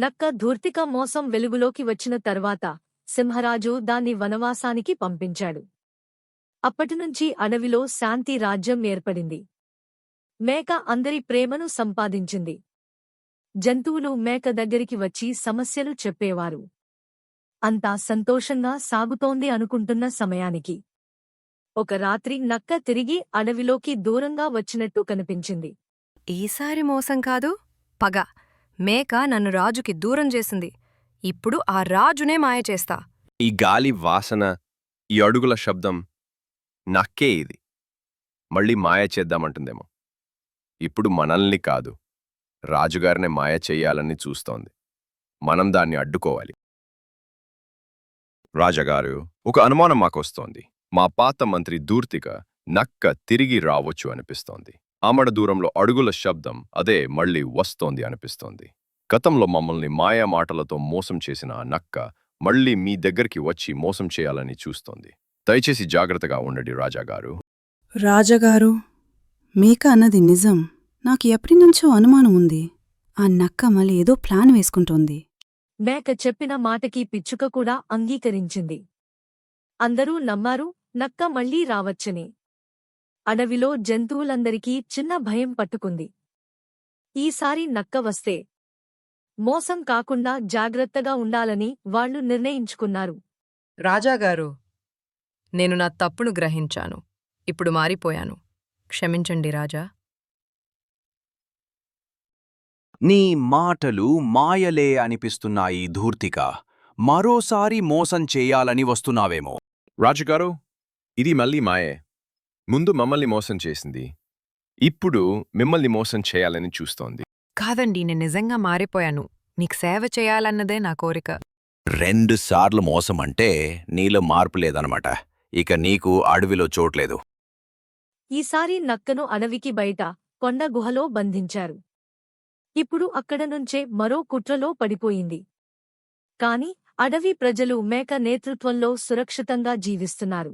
నక్క ధూర్తిక మోసం వెలుగులోకి వచ్చిన తర్వాత సింహరాజు దాన్ని వనవాసానికి పంపించాడు. అప్పటినుంచి అడవిలో శాంతి రాజ్యం ఏర్పడింది. మేక అందరి ప్రేమను సంపాదించింది. జంతువులు మేక దగ్గరికి వచ్చి సమస్యలు చెప్పేవారు. అంతా సంతోషంగా సాగుతోంది అనుకుంటున్న సమయానికి ఒక రాత్రి నక్క తిరిగి అడవిలోకి దూరంగా వచ్చినట్టు కనిపించింది. ఈసారి మోసం కాదు, పగ. మేక నన్ను రాజుకి దూరం చేసింది. ఇప్పుడు ఆ రాజునే మాయ చేస్తా. ఈ గాలి వాసన, ఈ అడుగుల శబ్దం, నక్కే ఇది. మళ్ళీ మాయ చేద్దామంటుందేమో. ఇప్పుడు మనల్ని కాదు, రాజుగారినే మాయ చెయ్యాలని చూస్తోంది. మనం దాన్ని అడ్డుకోవాలి. రాజగారు, ఒక అనుమానం మాకొస్తోంది. మా పాత మంత్రి ధూర్తిక నక్క తిరిగి రావచ్చు అనిపిస్తోంది. ఆమడ దూరంలో అడుగుల శబ్దం అదే మళ్ళీ వస్తోంది అనిపిస్తోంది. గతంలో మమ్మల్ని మాయా మాటలతో మోసం చేసిన ఆ నక్క మళ్ళీ మీ దగ్గరికి వచ్చి మోసం చేయాలని చూస్తోంది. దయచేసి జాగ్రత్తగా ఉండండి రాజాగారు. రాజగారు, మేక అన్నది నిజం. నాకు ఎప్పటినుంచో అనుమానం ఉంది. ఆ నక్క మళ్ళీ ఏదో ప్లాన్ వేసుకుంటోంది. మేక చెప్పిన మాటకి పిచ్చుక కూడా అంగీకరించింది. అందరూ నమ్మారు నక్క మళ్లీ రావచ్చని. అడవిలో జంతువులందరికీ చిన్న భయం పట్టుకుంది. ఈసారి నక్క వస్తే మోసం కాకుండా జాగ్రత్తగా ఉండాలని వాళ్లు నిర్ణయించుకున్నారు. రాజాగారు, నేను నా తప్పును గ్రహించాను. ఇప్పుడు మారిపోయాను. క్షమించండి రాజా. నీ మాటలు మాయలే అనిపిస్తున్నాయి ధూర్తిక. మరోసారి మోసం చేయాలని వస్తున్నావేమో. రాజుగారు, ఇది మళ్ళీ మాయే. ముందు మమ్మల్ని మోసం చేసింది, ఇప్పుడు మిమ్మల్ని మోసం చేయాలని చూస్తోంది. కాదండి, నేను నిజంగా మారిపోయాను. నీకు సేవ చేయాలన్నదే నా కోరిక. 2 సార్లు మోసమంటే నీలో మార్పు లేదనమాట. ఇక నీకు అడవిలో చోట్లేదు. ఈసారి నక్కను అడవికి బయట కొండ గుహలో బంధించారు. ఇప్పుడు అక్కడ నుంచే మరో కుట్రలో పడిపోయింది. కాని అడవి ప్రజలు మేక నేతృత్వంలో సురక్షితంగా జీవిస్తున్నారు.